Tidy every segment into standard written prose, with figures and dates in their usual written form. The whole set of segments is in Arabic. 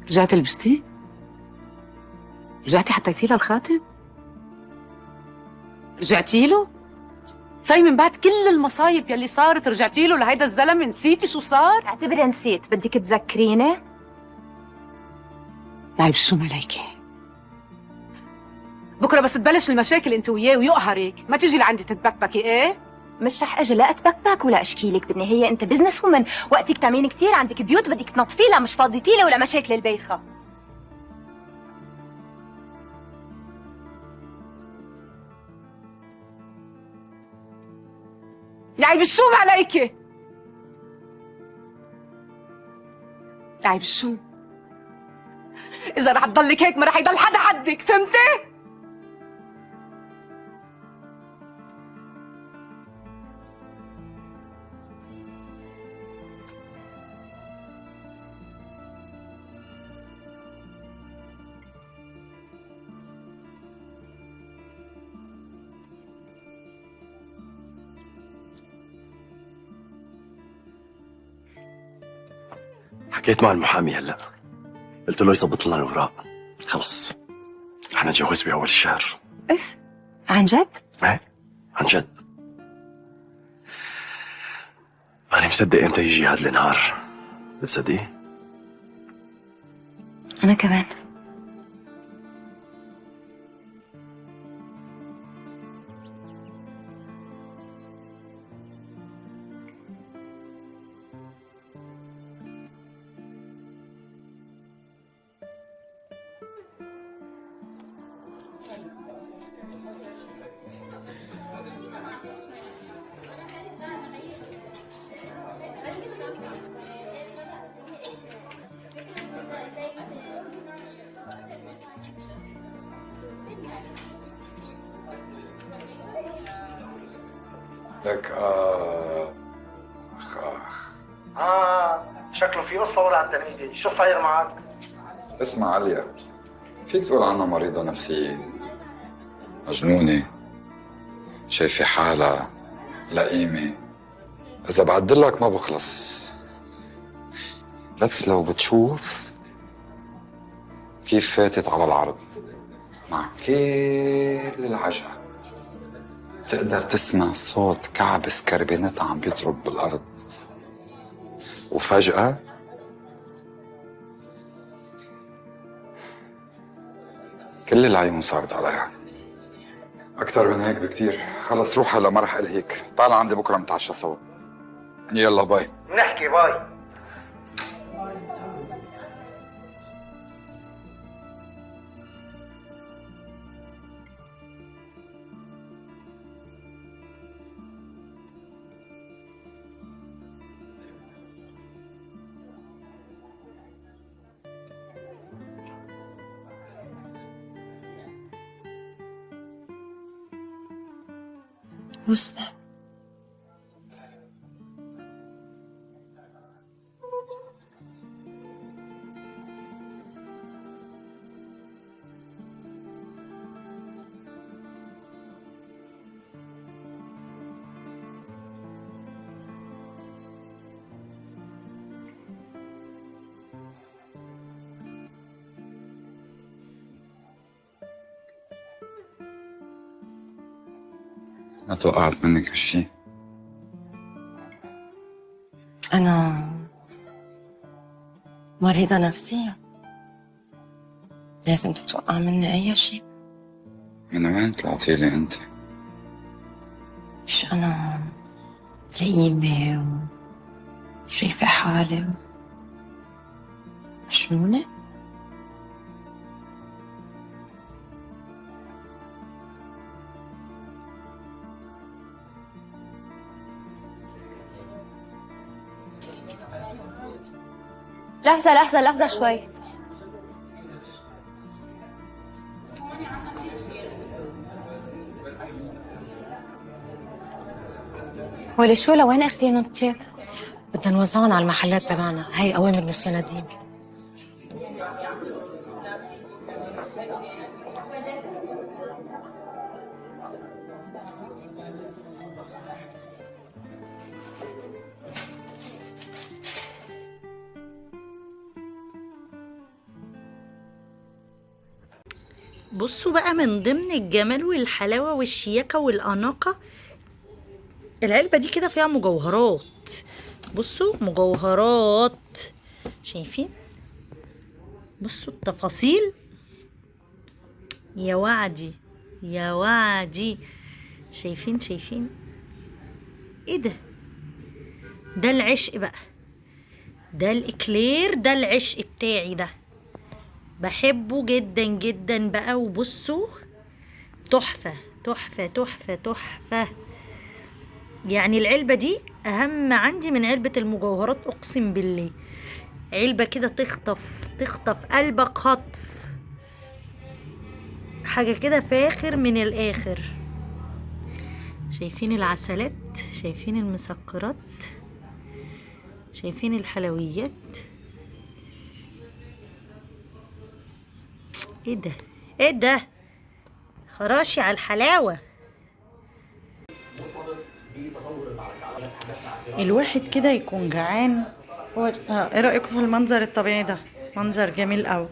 رجعتي لبستيه؟ رجعتي حطيتي له الخاتم؟ رجعتي له؟ في من بعد كل المصايب يلي صارت رجعتي له لهيدا الزلمه؟ نسيتي شو صار؟ اعتبري نسيت، بدك تذكريني؟ نايب شو عليكي؟ بكره بس تبلش المشاكل انت وياه ويقهرك، ما تيجي لعندي تتبكبكي ايه؟ مش رح اجي لا اتبكبك ولا اشكيلك، بالنهايه انت بزنس ومن وقتك تعملين كتير، عندك بيوت بدك تنظفي لها، مش فاضيتي لها ولا مشاكل البيخه. نايب الشوم عليكي. نايب الشوم، اذا رح تضلك هيك ما رح يضل حدا عندك، فهمتي؟ حكيت مع المحامي هلا، قلت له يظبط لنا الاوراق، خلص رح نتجوز باول الشهر. اف، عن جد؟ ايه عن جد. ماني مصدق امتى يجي هذا النهار، بتصدقي؟ انا كمان. لك اخ شكله في قصة ورا التنيدي، شو صاير معك؟ اسمع عليا، فيك تقول عنها مريضة نفسية، مجنونة، شايفة حالها، لئيمة، إذا بعدلك ما بخلص. بس لو بتشوف كيف فاتت على العرض مع كل العجقة، تقدر تسمع صوت كعب سكربينتها عم بيضرب بالأرض، وفجأة كل العيون صارت عليها. أكثر من هيك بكتير. خلص روح هلا، ما رح ألهيك، تعال عندي بكرة نتعشى سوا. يلا باي. نحكي باي. بوسنا. ما توقعت منك هالشي. أنا مريضة نفسيا، لازم تتوقع مني أي شيء. من وين طلعتي لي أنت؟ مش أنا لئيمة وشايفة حالي مجنونة؟ لحظة لحظة لحظة شوي. ولي شو لوين اخدينهم التياب؟ بدنا نوزعهم على المحلات تبعنا، هي أوامر مسيو نديم. بصوا بقى من ضمن الجمال والحلاوة والشياكة والأناقة، العلبة دي كده فيها مجوهرات. بصوا مجوهرات، شايفين؟ بصوا التفاصيل، يا وعدي يا وعدي. شايفين شايفين؟ ايه ده؟ ده العشق بقى، ده الاكلير، ده العشق بتاعي ده، بحبه جدا جدا بقى. وبصوا تحفة تحفة تحفة تحفة. يعني العلبة دي أهم عندي من علبة المجوهرات، أقسم بالله. علبة كده تخطف قلبك خطف، حاجة كده فاخر من الآخر. شايفين العسلات، شايفين المسكرات، شايفين الحلويات. ايه ده؟ ايه ده؟ خراشي على الحلاوة. الواحد كده يكون جعان. ايه رأيكم في المنظر الطبيعي ده؟ منظر جميل قوي.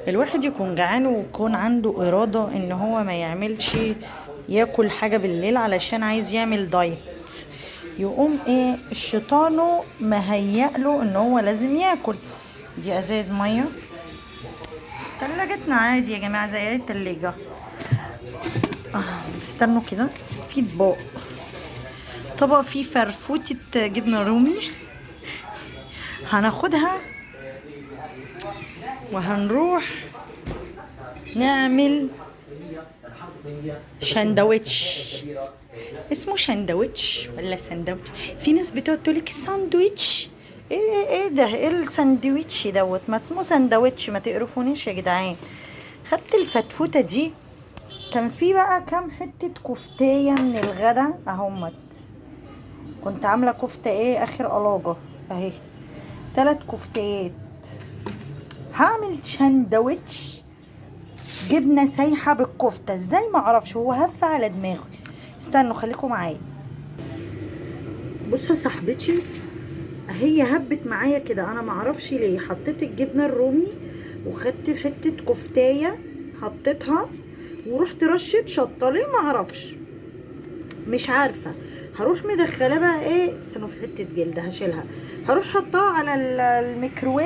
الواحد يكون جعان ويكون عنده إرادة ان هو ما يعملش ياكل حاجة بالليل علشان عايز يعمل دايت، يقوم ايه الشيطانه مهيأله ان هو لازم ياكل. دي ازاز مية، تلاجتنا عادي يا جماعة زي التلاجة. استنوا كده، في طبق فيه فرفوتة جبنة رومي، هناخدها وهنروح نعمل شاندويتش. اسمه شاندويتش ولا ساندويتش؟ في ناس بتقعد تقولك الساندويتش. ايه ده؟ ايه الساندويتش دوت؟ ما اسمه ساندويتش، ما تقرفونيش يا جدعان. خدت الفتفوتة دي، كان في بقى كام حتة كفتاية من الغدا اهمت. كنت عاملة كفتة ايه اخر قلاجة اهي، 3 كفتات. هعمل شاندويتش جبنة سايحة بالكفتة، ازاي معرفش، هو هف على دماغي. استنوا خليكم معايا. بصوا صاحبتي هي هبت معايا كده، انا معرفش ليه. حطيت الجبنة الرومي وخدت حتة كفتاية حطيتها ورحت رشت شطة، ليه معرفش، مش عارفة. هروح مدخلة بقى ايه، استنوا في حتة جلد هشيلها، هروح حطها على الميكروويف